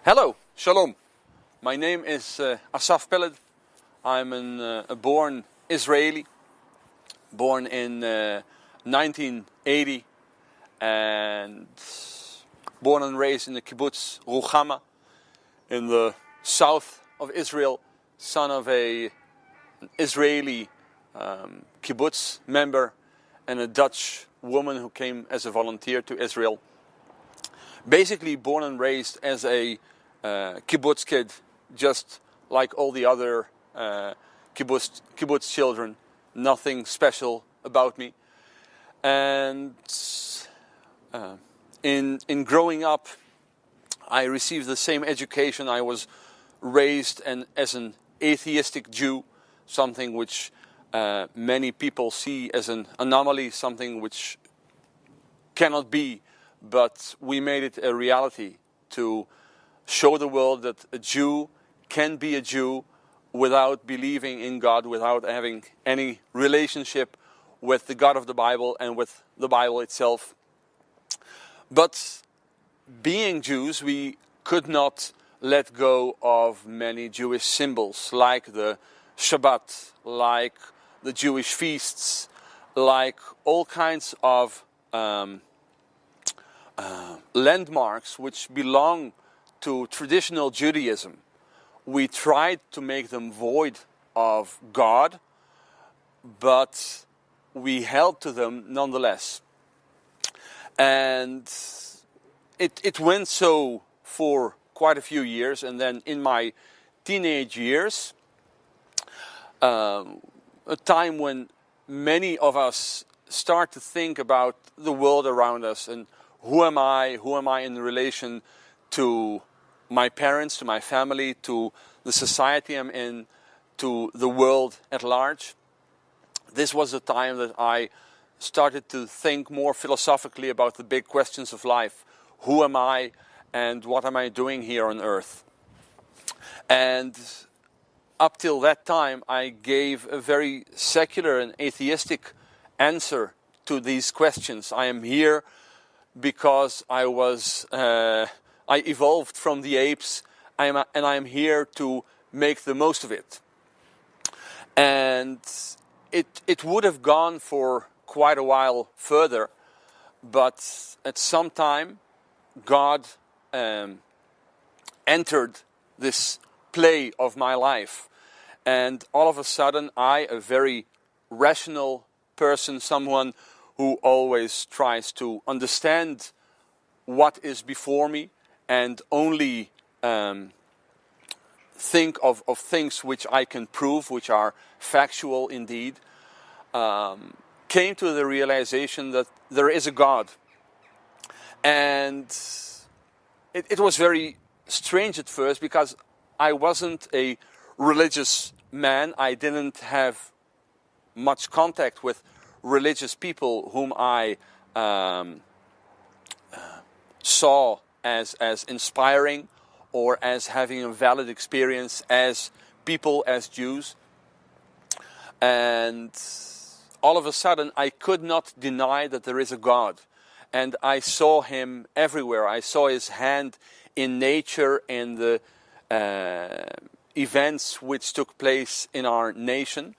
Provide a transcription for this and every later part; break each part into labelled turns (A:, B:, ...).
A: Hello, shalom. My name is Asaf Pelled. I'm a born Israeli, born in 1980 and born and raised in the kibbutz Ruchama in the south of Israel, son of an Israeli kibbutz member and a Dutch woman who came as a volunteer to Israel. Basically born and raised as a kibbutz kid, just like all the other kibbutz children. Nothing special about me. And in growing up, I received the same education. I was raised as an atheistic Jew, something which many people see as an anomaly, something which cannot be, but we made it a reality to show the world that a Jew can be a Jew without believing in God, without having any relationship with the God of the Bible and with the Bible itself. But being Jews, we could not let go of many Jewish symbols, like the Shabbat, like the Jewish feasts, like all kinds of landmarks which belong to traditional Judaism. We tried to make them void of God, but we held to them nonetheless. And it went so for quite a few years, and then in my teenage years, a time when many of us start to think about the world around us and who am I in relation to my parents, to my family, to the society I'm in, to the world at large. This was the time that I started to think more philosophically about the big questions of life. Who am I and what am I doing here on earth? And up till that time, I gave a very secular and atheistic answer to these questions. I am here because I evolved from the apes, and I am here to make the most of it. And it would have gone for quite a while further, but at some time God entered this play of my life, and all of a sudden I, a very rational person, someone who always tries to understand what is before me and only think of things which I can prove, which are factual indeed, came to the realization that there is a God. And it was very strange at first, because I wasn't a religious man. I didn't have much contact with religious people whom I saw as inspiring or as having a valid experience as people, as Jews. And all of a sudden I could not deny that there is a God. And I saw him everywhere. I saw his hand in nature, in the events which took place in our nation.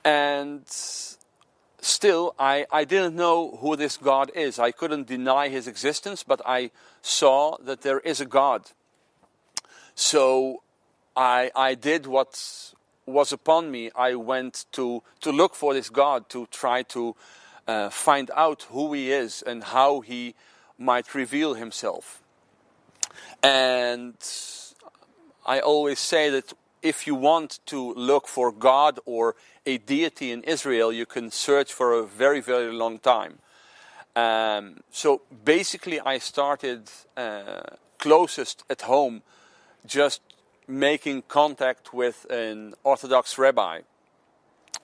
A: And still, I didn't know who this God is. I couldn't deny his existence, but I saw that there is a God. So I did what was upon me. I went to look for this God, to try to find out who he is and how he might reveal himself. And I always say that if you want to look for God or a deity in Israel, you can search for a very, very long time. So basically I started closest at home, just making contact with an Orthodox rabbi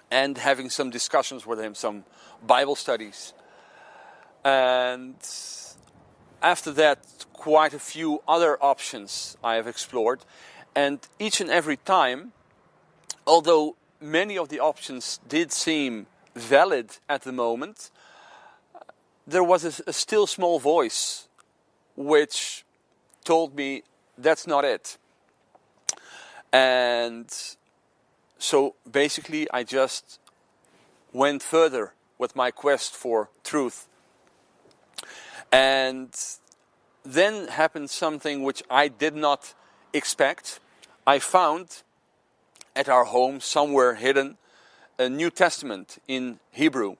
A: and having some discussions with him, some Bible studies. And after that, quite a few other options I have explored. And each and every time, although many of the options did seem valid at the moment, there was a still small voice which told me that's not it. And so basically I just went further with my quest for truth. And then happened something which I did not expect. I found at our home, somewhere hidden, a New Testament in Hebrew,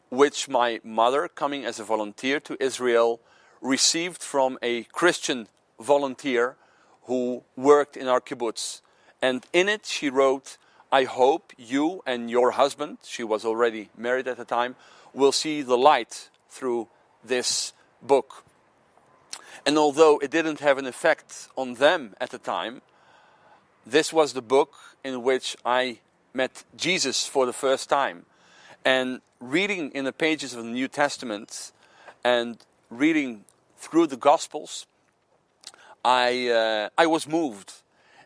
A: which my mother, coming as a volunteer to Israel, received from a Christian volunteer who worked in our kibbutz. And in it she wrote, "I hope you and your husband," she was already married at the time, "will see the light through this book." And although it didn't have an effect on them at the time, this was the book in which I met Jesus for the first time. And reading in the pages of the New Testament and reading through the Gospels, I was moved.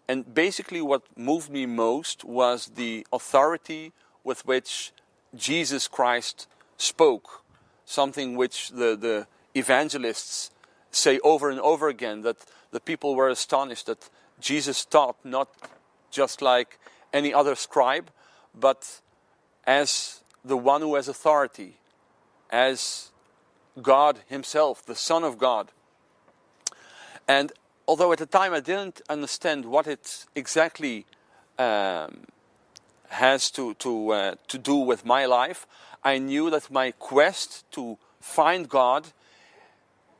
A: And basically what moved me most was the authority with which Jesus Christ spoke. Something which the evangelists say over and over again, that the people were astonished that Jesus taught not just like any other scribe, but as the one who has authority, as God himself, the Son of God. And although at the time I didn't understand what it exactly has to do with my life, I knew that my quest to find God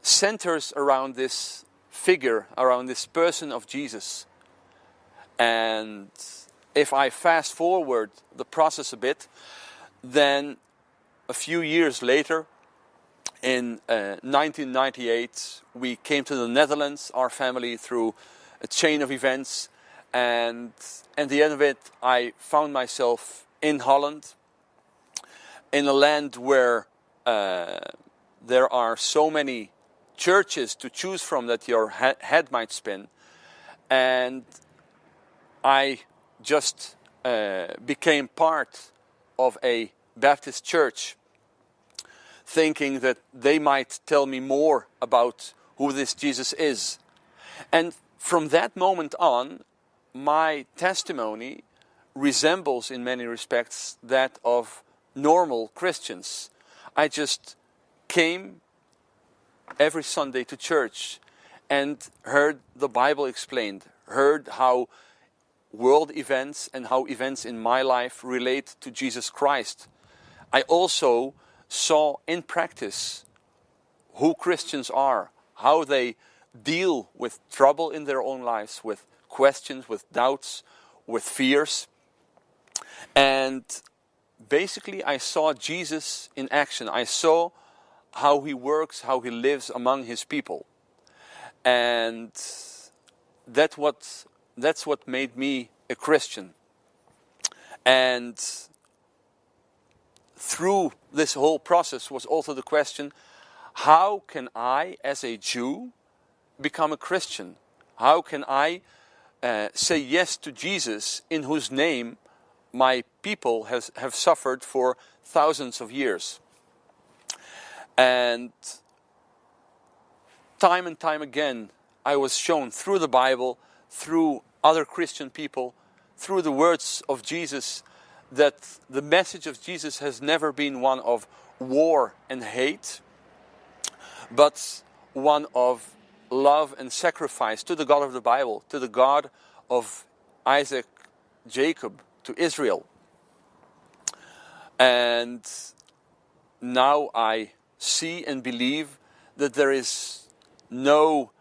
A: centers around this figure, around this person of Jesus. And if I fast forward the process a bit, then a few years later, in 1998, we came to the Netherlands, our family, through a chain of events. And at the end of it, I found myself in Holland, in a land where there are so many churches to choose from that your head might spin. And I just became part of a Baptist church, thinking that they might tell me more about who this Jesus is. And from that moment on, my testimony resembles in many respects that of normal Christians. I just came every Sunday to church and heard the Bible explained, heard how world events and how events in my life relate to Jesus Christ. I also saw in practice who Christians are, how they deal with trouble in their own lives, with questions, with doubts, with fears. And basically I saw Jesus in action. I saw how he works, how he lives among his people. And that's what made me a Christian. And through this whole process was also the question, how can I, as a Jew, become a Christian? How can I say yes to Jesus, in whose name my people have suffered for thousands of years? And time again, I was shown through the Bible, through other Christian people, through the words of Jesus, that the message of Jesus has never been one of war and hate, but one of love and sacrifice to the God of the Bible, to the God of Isaac, Jacob, to Israel. And now I see and believe that there is no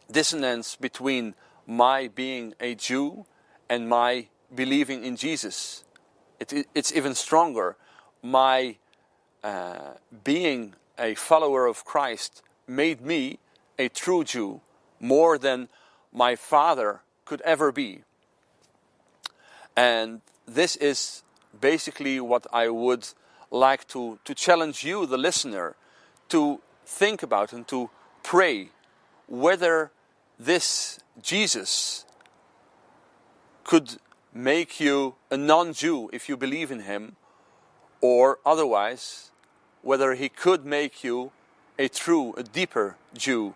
A: dissonance between my being a Jew and my believing in Jesus. It's even stronger. My being a follower of Christ made me a true Jew, more than my father could ever be. And this is basically what I would like to challenge you, the listener, to think about and to pray whether this Jesus could make you a non-Jew if you believe in him, or otherwise, whether he could make you a deeper Jew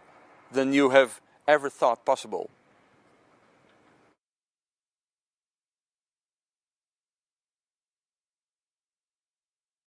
A: than you have ever thought possible.